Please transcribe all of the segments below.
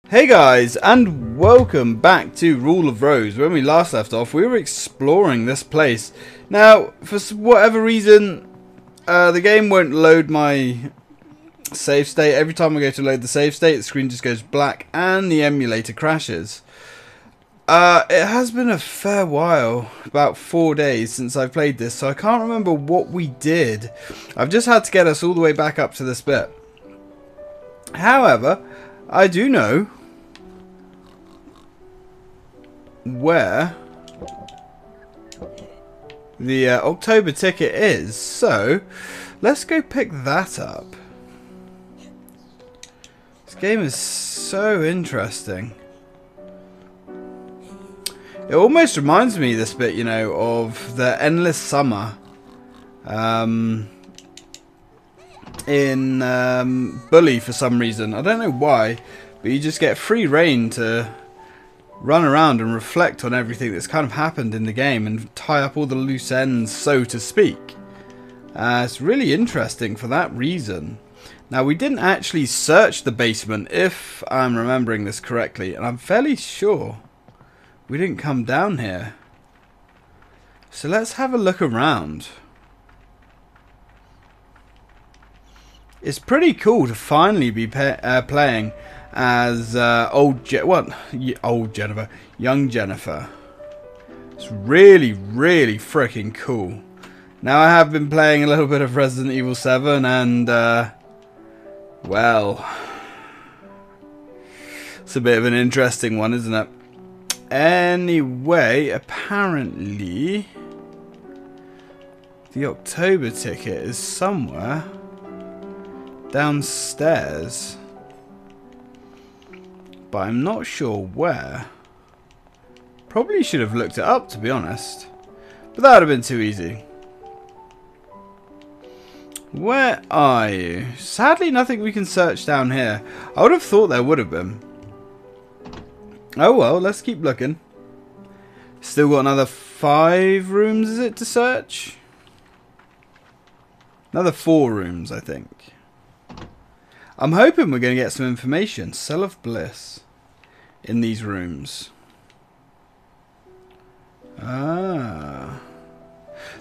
Hey guys, and welcome back to Rule of Rose. When we last left off, we were exploring this place. Now, for whatever reason, the game won't load my save state. Every time I go to load the save state, the screen just goes black and the emulator crashes. It has been a fair while, about 4 days since I played this, so I can't remember what we did. I've just had to get us all the way back up to this bit. However, I do know where the October ticket is, so let's go pick that up. This game is so interesting. It almost reminds me, this bit, you know, of the Endless Summer in Bully for some reason. I don't know why, but you just get free reign to run around and reflect on everything that's kind of happened in the game and tie up all the loose ends, so to speak. It's really interesting for that reason. Now, we didn't actually search the basement, if I'm remembering this correctly, and I'm fairly sure we didn't come down here. So let's have a look around. It's pretty cool to finally be playing as young Jennifer. It's really, really freaking cool. Now, I have been playing a little bit of Resident Evil 7 and, well, it's a bit of an interesting one, isn't it? Anyway, apparently the October ticket is somewhere downstairs, but I'm not sure where. Probably should have looked it up, to be honest, but that would have been too easy. Where are you? Sadly, nothing we can search down here. I would have thought there would have been. Oh well, let's keep looking. Still got another 5 rooms, is it, to search? Another 4 rooms, I think. I'm hoping we're going to get some information. Cell of Bliss in these rooms. Ah.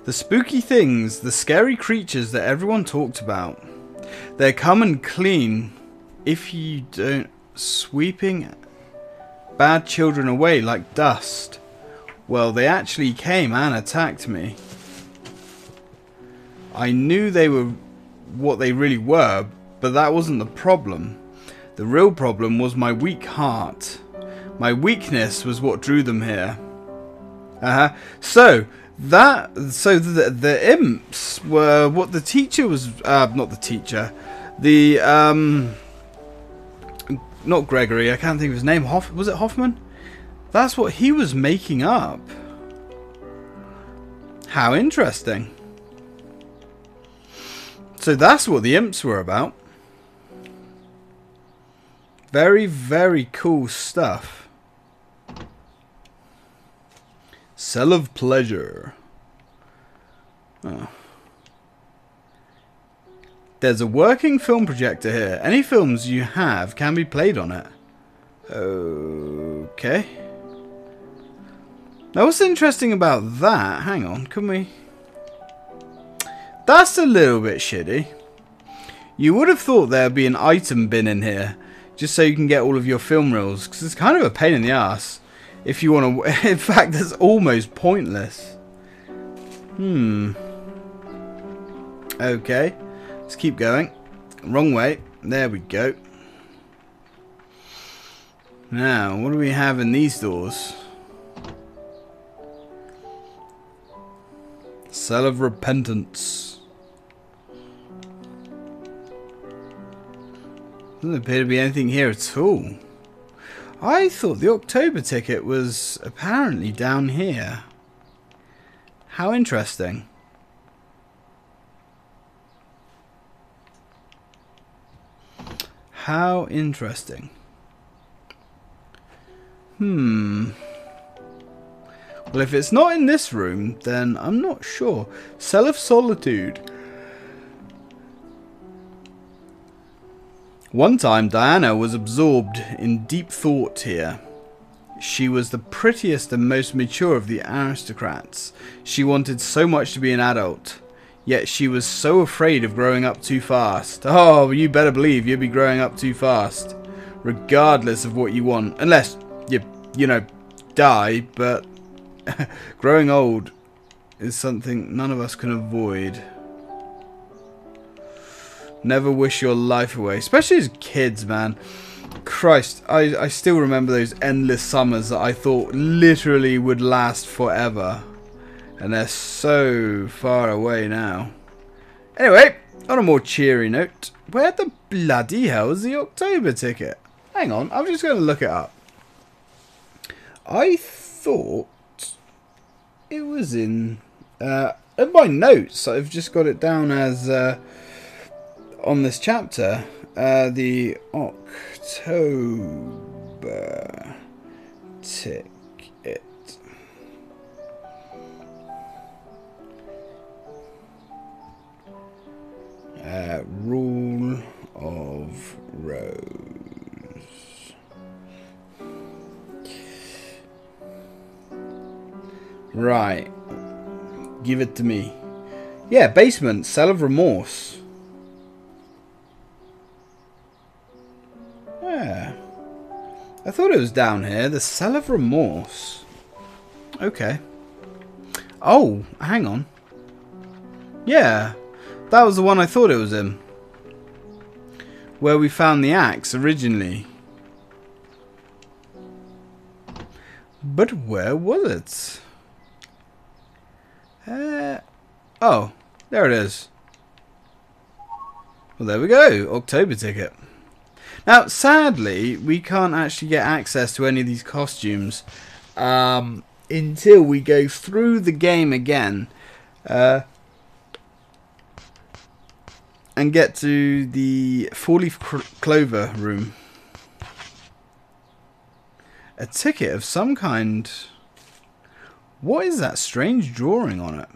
The spooky things, the scary creatures that everyone talked about. They come and clean if you don't, sweeping bad children away like dust. Well, they actually came and attacked me. I knew they were what they really were, but that wasn't the problem. The real problem was my weak heart. My weakness was what drew them here. So the imps were what the teacher was. Not the teacher. The not Gregory, I can't think of his name. Was it Hoffman? That's what he was making up. How interesting. So that's what the imps were about. Very, very cool stuff. Cell of Pleasure. Oh. There's a working film projector here. Any films you have can be played on it. Okay. Now, what's interesting about that? Hang on, can we? That's a little bit shitty. You would have thought there'd be an item bin in here, just so you can get all of your film reels, because it's kind of a pain in the ass if you want to. In fact, that's almost pointless. Okay. Let's keep going. Wrong way. There we go. Now, what do we have in these doors? Cell of Repentance. Doesn't appear to be anything here at all. I thought the October ticket was apparently down here. How interesting. How interesting. Well, if it's not in this room, then I'm not sure. Cell of Solitude. One time, Diana was absorbed in deep thought here. She was the prettiest and most mature of the aristocrats. She wanted so much to be an adult, yet she was so afraid of growing up too fast. Oh, you better believe you'll be growing up too fast, regardless of what you want. Unless you know, die, but growing old is something none of us can avoid. Never wish your life away, especially as kids, man. Christ, I still remember those endless summers that I thought literally would last forever. And they're so far away now. Anyway, on a more cheery note, where the bloody hell is the October ticket? Hang on, I'm just going to look it up. I thought it was in my notes. I've just got it down as on this chapter, the October ticket. Rule of Rose. Right. Give it to me. Yeah, basement, Cell of Remorse. Yeah. I thought it was down here. The Cell of Remorse. Okay. Oh, hang on. Yeah. That was the one I thought it was in. Where we found the axe originally. But where was it? Oh, there it is. Well, there we go. October ticket. Now, sadly, we can't actually get access to any of these costumes until we go through the game again and get to the four-leaf clover room. A ticket of some kind. What is that strange drawing on it?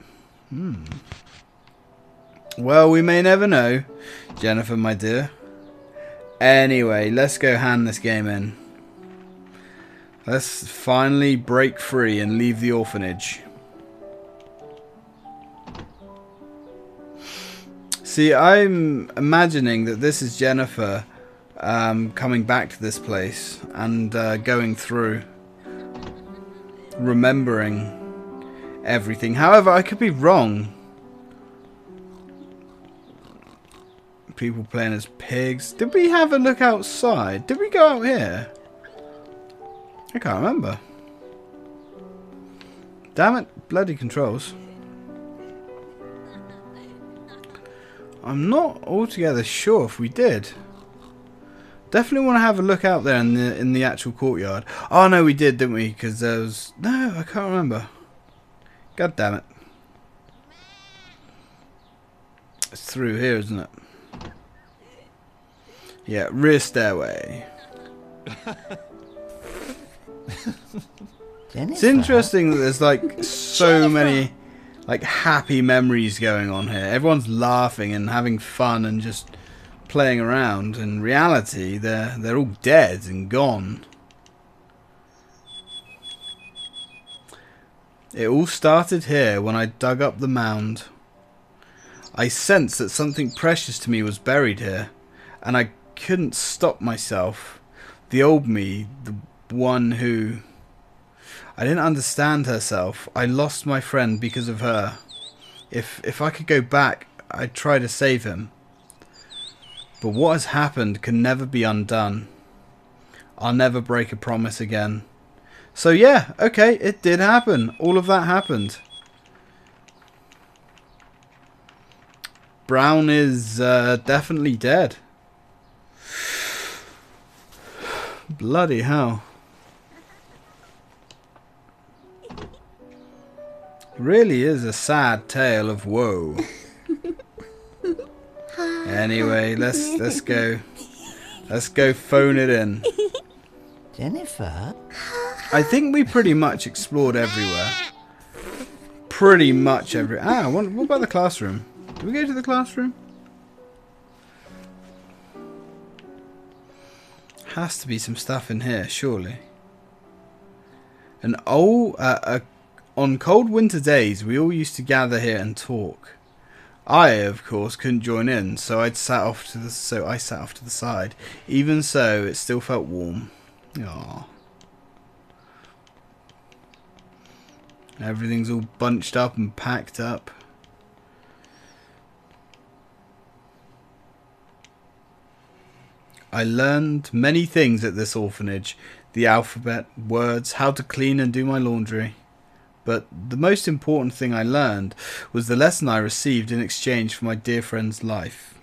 Well, we may never know, Jennifer, my dear. Anyway, let's go hand this game in. Let's finally break free and leave the orphanage. See, I'm imagining that this is Jennifer coming back to this place and going through, remembering everything. However, I could be wrong. People playing as pigs. Did we have a look outside? Did we go out here? I can't remember. Damn it, bloody controls. I'm not altogether sure if we did. Definitely want to have a look out there in the actual courtyard. Oh no, we did, didn't we? Because there was no, I can't remember. God damn it! It's through here, isn't it? Yeah, rear stairway. It's interesting that there's like so many like happy memories going on here. Everyone's laughing and having fun and just playing around. In reality, they're all dead and gone. It all started here when I dug up the mound. I sensed that something precious to me was buried here, and I couldn't stop myself. The old me, the one who... I didn't understand herself. I lost my friend because of her. If I could go back, I'd try to save him. But what has happened can never be undone. I'll never break a promise again. So yeah, okay, it did happen. All of that happened. Brown is definitely dead. Bloody hell. Really is a sad tale of woe. Anyway, let's go. Let's go phone it in. Jennifer? I think we pretty much explored everywhere. Pretty much everywhere. Ah, what about the classroom? Did we go to the classroom? Has to be some stuff in here, surely. On cold winter days, we all used to gather here and talk. I, of course, couldn't join in, so I sat off to the side. Even so, it still felt warm. Aww. Everything's all bunched up and packed up. I learned many things at this orphanage. The alphabet, words, how to clean and do my laundry. But the most important thing I learned was the lesson I received in exchange for my dear friend's life.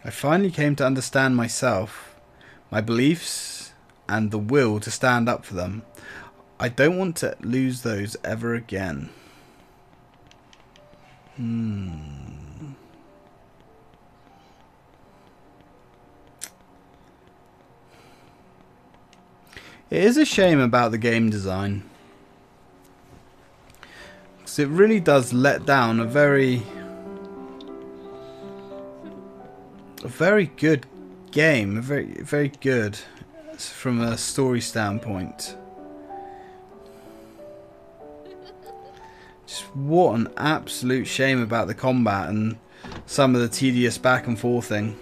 I finally came to understand myself, my beliefs, and the will to stand up for them. I don't want to lose those ever again. It is a shame about the game design. Because it really does let down a very good game. Very good from a story standpoint. Just what an absolute shame about the combat and some of the tedious back and forthing.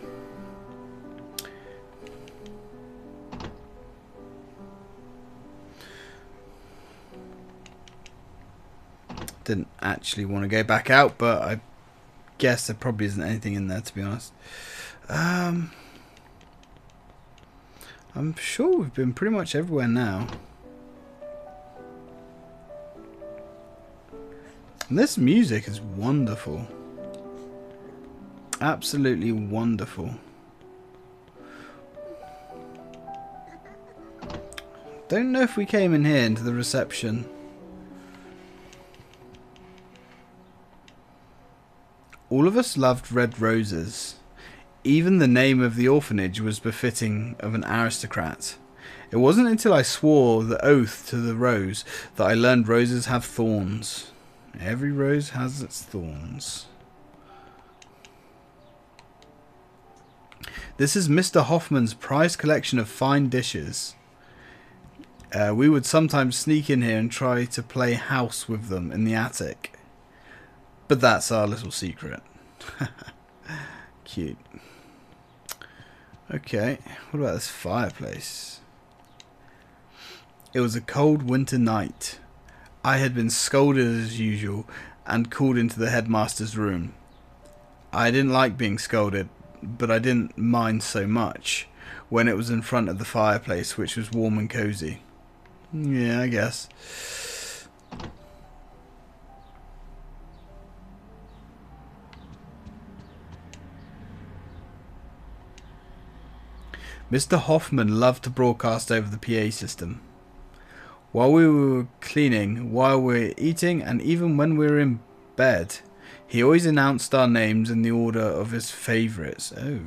Didn't actually want to go back out, but I guess there probably isn't anything in there, to be honest. I'm sure we've been pretty much everywhere now. And this music is wonderful. Absolutely wonderful. Don't know if we came in here into the reception. All of us loved red roses. Even the name of the orphanage was befitting of an aristocrat. It wasn't until I swore the oath to the rose that I learned roses have thorns. Every rose has its thorns. This is Mr. Hoffman's prized collection of fine dishes. We would sometimes sneak in here and try to play house with them in the attic. But that's our little secret. Cute. Okay, what about this fireplace? It was a cold winter night. I had been scolded as usual and called into the headmaster's room. I didn't like being scolded, but I didn't mind so much when it was in front of the fireplace, which was warm and cozy. Yeah, I guess. Mr. Hoffman loved to broadcast over the PA system. While we were cleaning, while we were eating, and even when we were in bed, he always announced our names in the order of his favourites. Oh.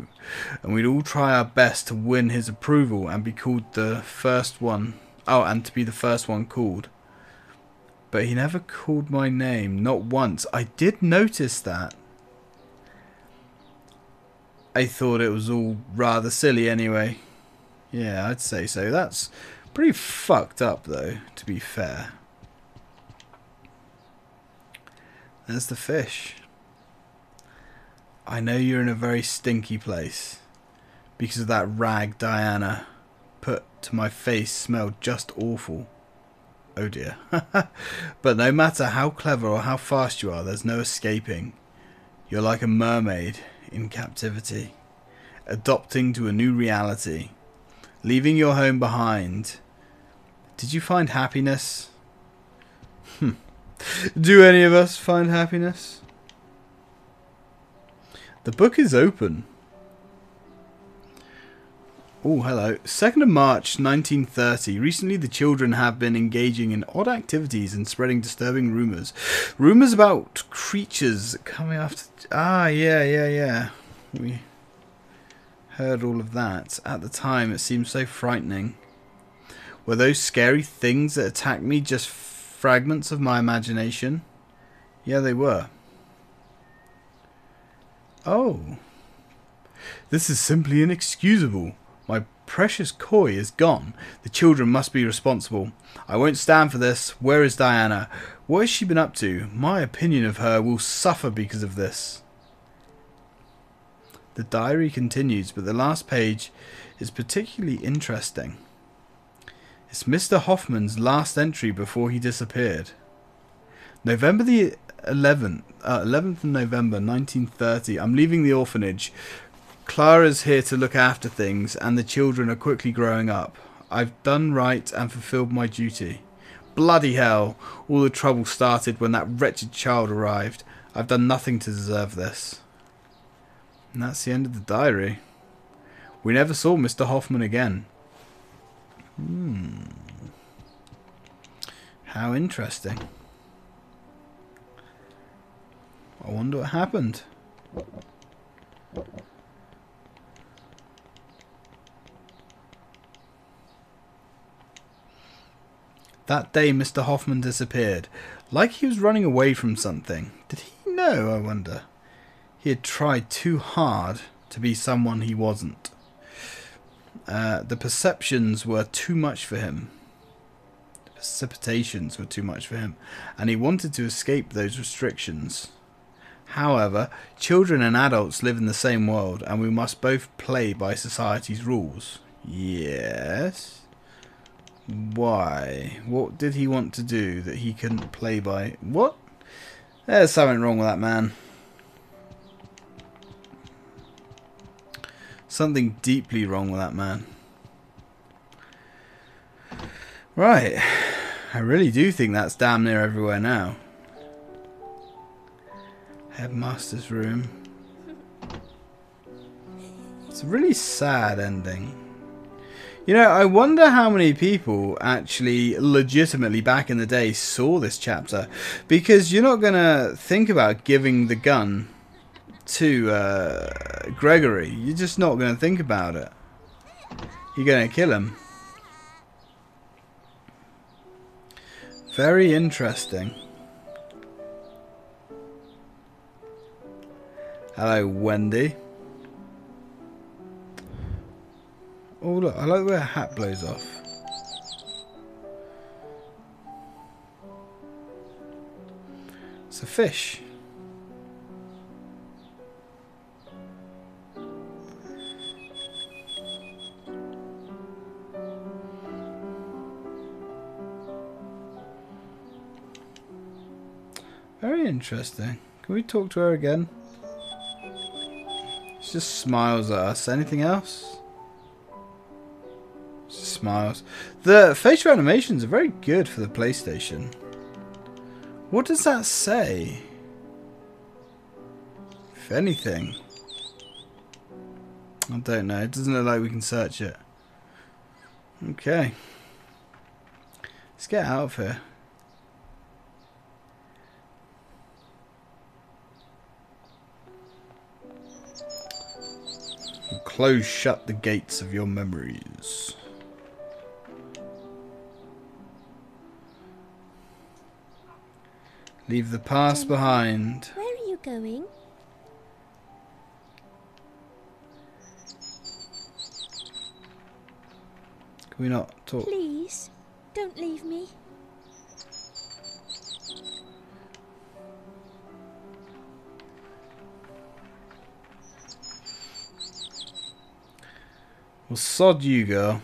And we'd all try our best to win his approval and be called the first one. Oh, and to be the first one called. But he never called my name, not once. I did notice that. I thought it was all rather silly anyway. Yeah, I'd say so. That's pretty fucked up though, to be fair. There's the fish. I know you're in a very stinky place because of that rag Diana put to my face smelled just awful. Oh dear. But no matter how clever or how fast you are, there's no escaping. You're like a mermaid in captivity, adopting to a new reality, leaving your home behind. Did you find happiness? Do any of us find happiness? The book is open. Oh, hello. 2nd of March 1930. Recently the children have been engaging in odd activities and spreading disturbing rumours. Rumours about creatures coming after... Ah, yeah. We heard all of that. At the time it seemed so frightening. Were those scary things that attacked me just fragments of my imagination? Yeah, they were. Oh. This is simply inexcusable. My Precious Koi is gone. The children must be responsible. I won't stand for this. Where is Diana? What has she been up to? My opinion of her will suffer because of this. The diary continues, but the last page is particularly interesting. It's Mr. Hoffman's last entry before he disappeared. November the 11th of November 1930. I'm leaving the orphanage. Clara's here to look after things, and the children are quickly growing up. I've done right and fulfilled my duty. Bloody hell! All the trouble started when that wretched child arrived. I've done nothing to deserve this. And that's the end of the diary. We never saw Mr. Hoffman again. How interesting. I wonder what happened. That day Mr. Hoffman disappeared, like he was running away from something. Did he know, I wonder? He had tried too hard to be someone he wasn't. The perceptions were too much for him. The precipitations were too much for him, and he wanted to escape those restrictions. However, children and adults live in the same world, and we must both play by society's rules. Yes? Why? What did he want to do that he couldn't play by? What? There's something wrong with that man. Something deeply wrong with that man. Right. I really do think that's damn near everywhere now. Headmaster's room. It's a really sad ending. You know, I wonder how many people actually legitimately back in the day saw this chapter, because you're not going to think about giving the gun to Gregory. You're just not going to think about it. You're going to kill him. Very interesting. Hello, Wendy. Oh look, I like the way her hat blows off. It's a fish. Very interesting. Can we talk to her again? She just smiles at us. Anything else? Smiles. The facial animations are very good for the PlayStation. What does that say? If anything. I don't know. It doesn't look like we can search it. Okay. Let's get out of here. Close shut the gates of your memories. Leave the past behind. Where are you going? Can we not talk? Please, don't leave me. Well, sod you, girl.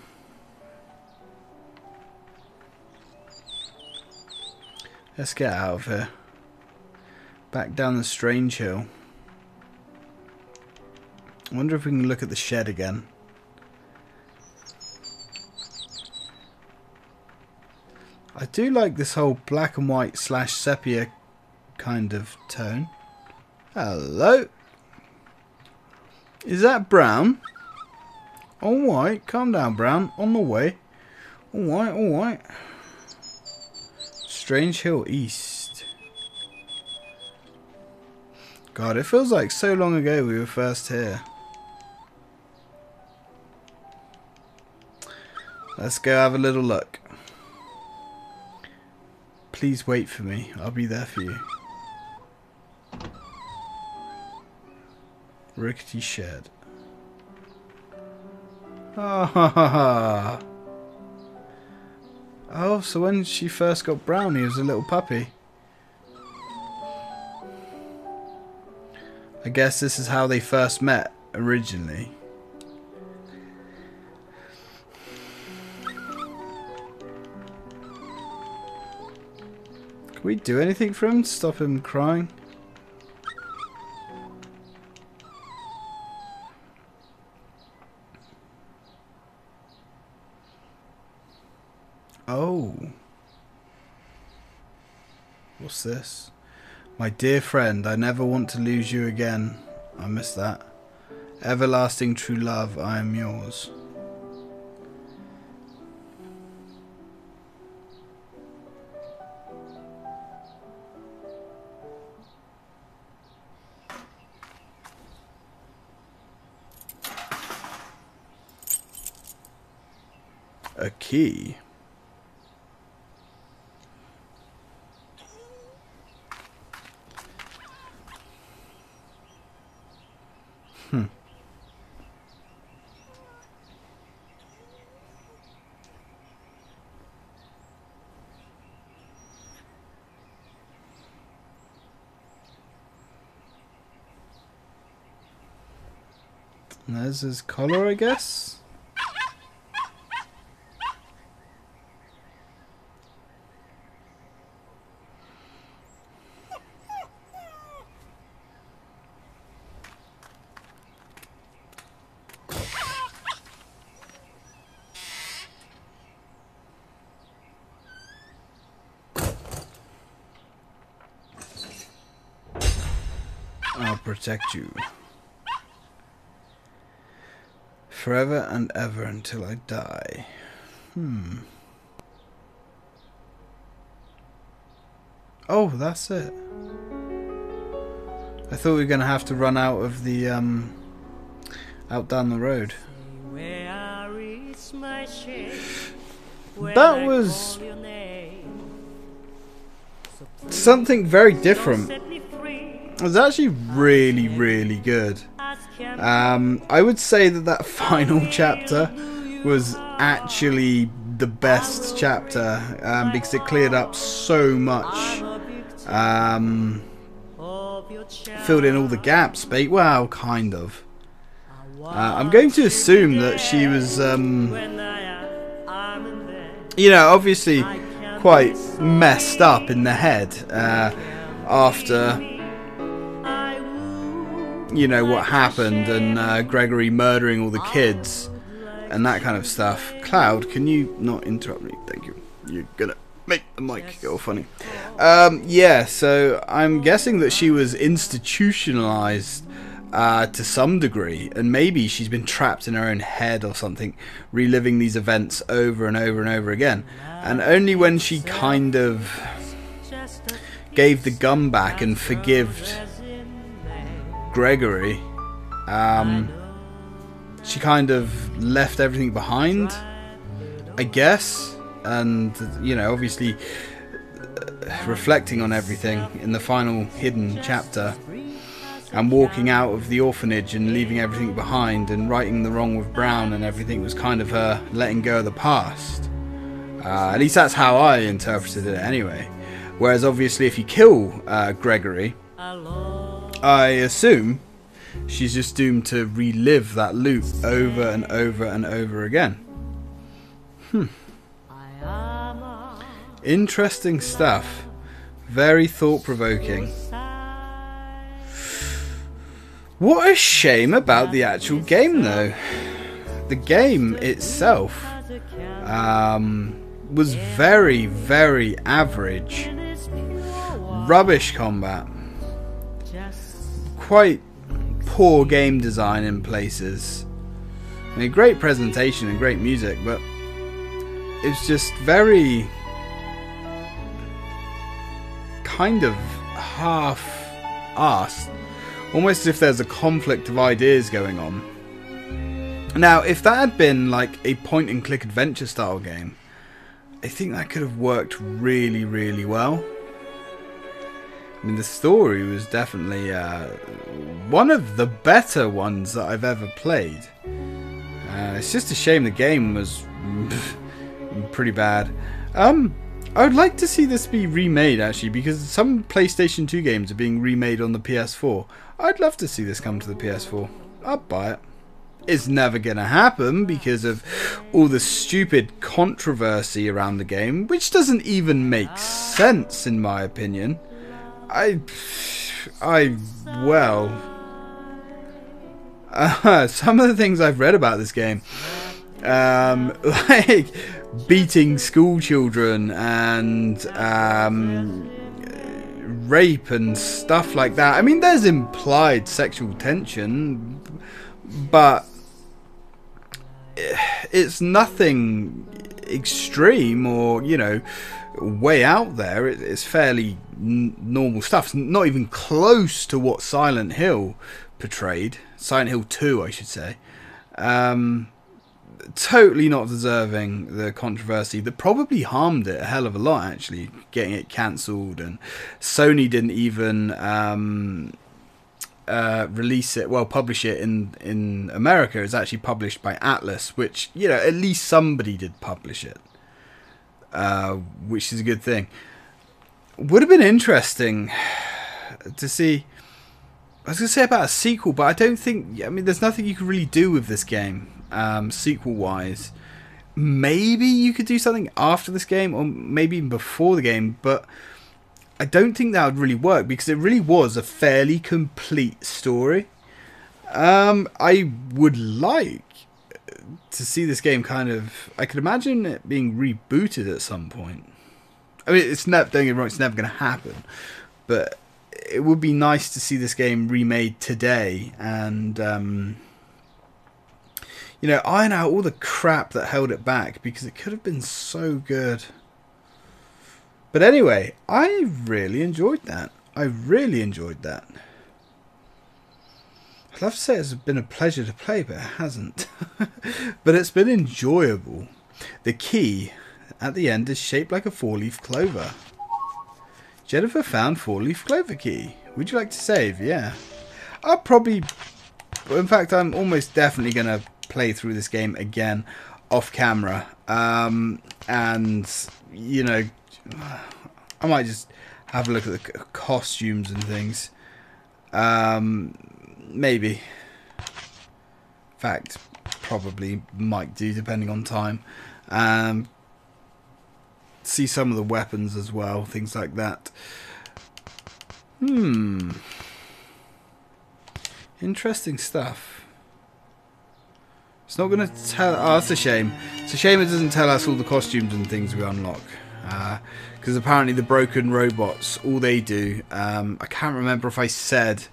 Let's get out of here. Back down the strange hill. I wonder if we can look at the shed again. I do like this whole black and white / sepia kind of tone. Hello? Is that Brown? Alright, calm down, Brown. On the way. Alright, alright. Strange Hill East. God, it feels like so long ago we were first here. Let's go have a little look. Please wait for me. I'll be there for you. Rickety shed. Ha ha ha ha. Oh, so when she first got Brown, he was a little puppy. I guess this is how they first met originally. Can we do anything for him to stop him crying? Oh. What's this? My dear friend, I never want to lose you again. I missed that. Everlasting true love, I am yours. A key. And there's his collar, I guess. I'll protect you. Forever and ever until I die. Oh, that's it. I thought we were going to have to run out of the, out down the road. That was something very different. It was actually really, really good. I would say that final chapter was actually the best chapter because it cleared up so much, filled in all the gaps. But well, kind of. I'm going to assume that she was, you know, obviously quite messed up in the head after, you know, what happened and Gregory murdering all the kids and that kind of stuff. Cloud, can you not interrupt me? Thank you. You're gonna make the mic go funny. Yeah, so I'm guessing that she was institutionalized to some degree, and maybe she's been trapped in her own head or something, reliving these events over and over and over again. And only when she kind of gave the gun back and forgived Gregory, she kind of left everything behind, I guess. And, you know, obviously reflecting on everything in the final hidden chapter and walking out of the orphanage and leaving everything behind and righting the wrong with Brown and everything was kind of her letting go of the past. At least that's how I interpreted it anyway. Whereas obviously if you kill Gregory, I assume she's just doomed to relive that loop over and over and over again. Interesting stuff. Very thought-provoking. What a shame about the actual game, though. The game itself was very, very average. Rubbish combat. Quite poor game design in places. I mean, great presentation and great music, but it's just very kind of half-assed. Almost as if there's a conflict of ideas going on. Now, if that had been like a point-and-click adventure style game, I think that could have worked really, really well. I mean, the story was definitely one of the better ones that I've ever played. It's just a shame the game was pretty bad. I would like to see this be remade, actually, because some PlayStation 2 games are being remade on the PS4. I'd love to see this come to the PS4. I'd buy it. It's never going to happen because of all the stupid controversy around the game, which doesn't even make sense, in my opinion. Some of the things I've read about this game, like beating school children and rape and stuff like that. I mean, there's implied sexual tension, but it's nothing extreme or, you know, way out there. It's fairly normal stuff. It's not even close to what Silent Hill portrayed. Silent Hill 2, I should say. Totally not deserving the controversy that probably harmed it a hell of a lot, actually, getting it cancelled. And Sony didn't even release it, well, publish it in America. It's actually published by Atlas, which, you know, at least somebody did publish it, which is a good thing. Would have been interesting to see. I was going to say about a sequel, but I don't think, I mean, there's nothing you can really do with this game, sequel wise. Maybe you could do something after this game, or maybe even before the game, but I don't think that would really work, because it really was a fairly complete story. I would like to see this game kind of, I could imagine it being rebooted at some point. I mean, it's never, don't get me wrong, it's never going to happen, but it would be nice to see this game remade today and, you know, iron out all the crap that held it back, because it could have been so good. But anyway, I really enjoyed that. I really enjoyed that. I'd love to say it's been a pleasure to play, but it hasn't. But it's been enjoyable. The key at the end is shaped like a 4-leaf clover. Jennifer found 4-leaf clover key. Would you like to save? Yeah. I'll probably... In fact, I'm almost definitely going to play through this game again off camera. And, you know, I might just have a look at the costumes and things. Maybe. In fact, probably might do, depending on time. See some of the weapons as well, things like that. Interesting stuff. It's not going to tell... Oh, that's a shame. It's a shame it doesn't tell us all the costumes and things we unlock. Because apparently the broken robots, all they do... I can't remember if I said...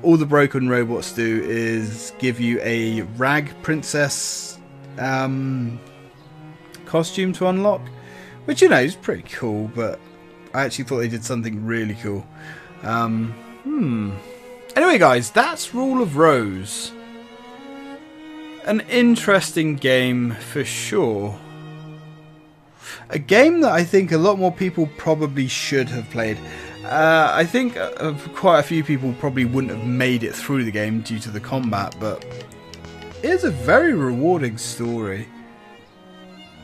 All the broken robots do is give you a rag princess costume to unlock. Which, you know, is pretty cool, but I actually thought they did something really cool. Anyway, guys, that's Rule of Rose. An interesting game for sure. A game that I think a lot more people probably should have played. I think quite a few people probably wouldn't have made it through the game due to the combat, but it's a very rewarding story.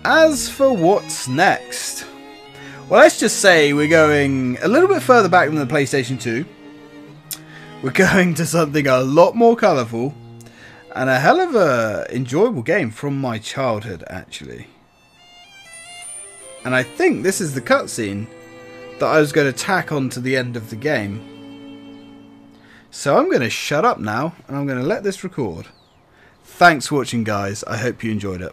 As for what's next, well, let's just say we're going a little bit further back than the PlayStation 2. We're going to something a lot more colourful and a hell of a enjoyable game from my childhood, actually. And I think this is the cutscene that I was going to tack on to the end of the game. So I'm going to shut up now and I'm going to let this record. Thanks for watching, guys. I hope you enjoyed it.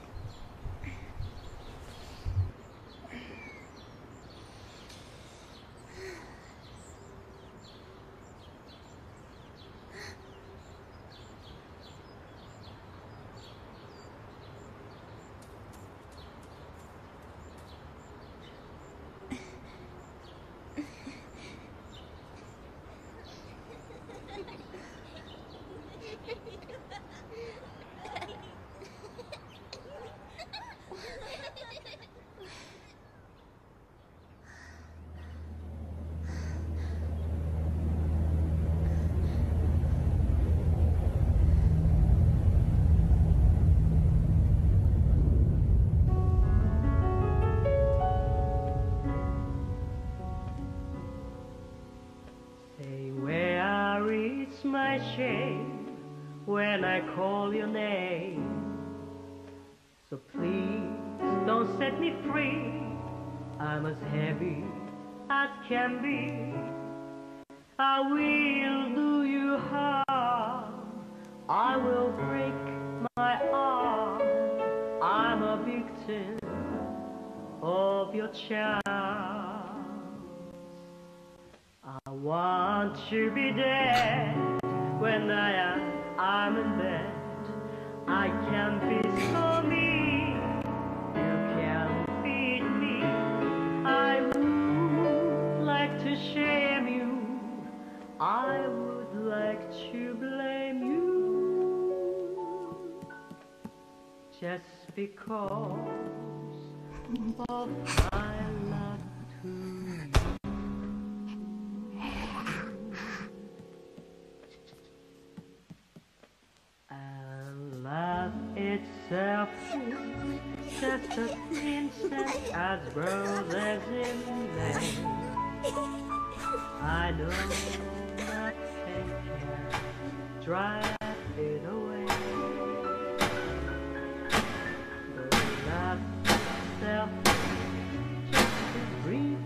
shame when I call your name. So please don't set me free. I'm as heavy as can be. I will do you harm. I will break my arm. I'm a victim of your charm. I want to be dead when I'm in bed. I can be so mean. You can feed me. I would like to shame you. I would like to blame you. Just because of my love to you. And love itself is just a princess as roses in May. I know nothing can drive it away. But love itself just a brief.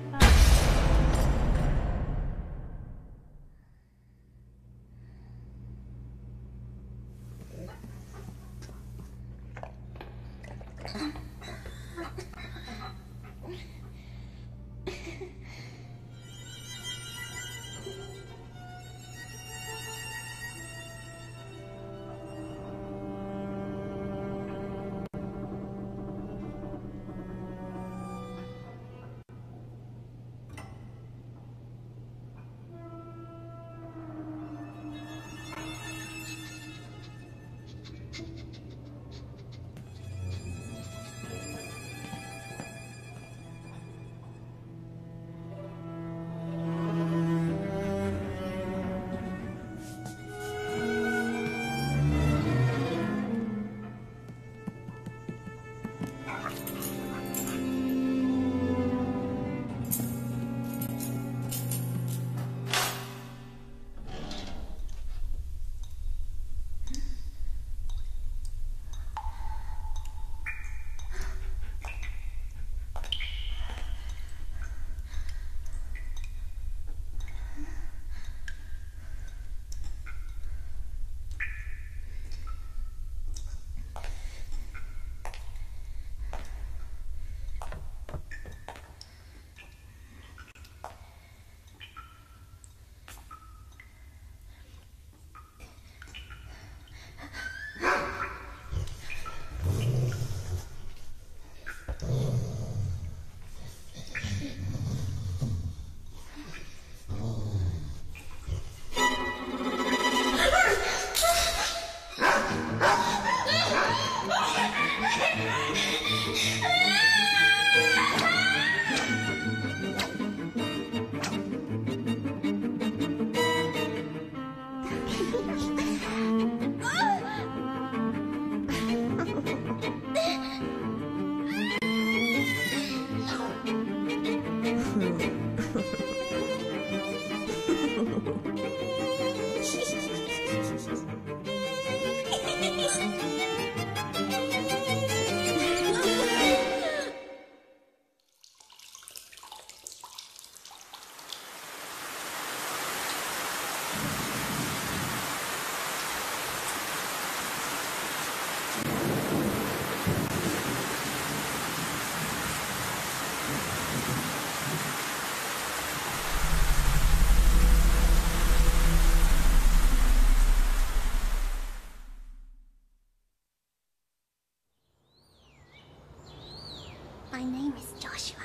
My name is Joshua.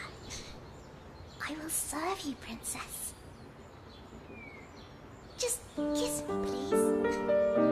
I will serve you, princess. Just kiss me, please.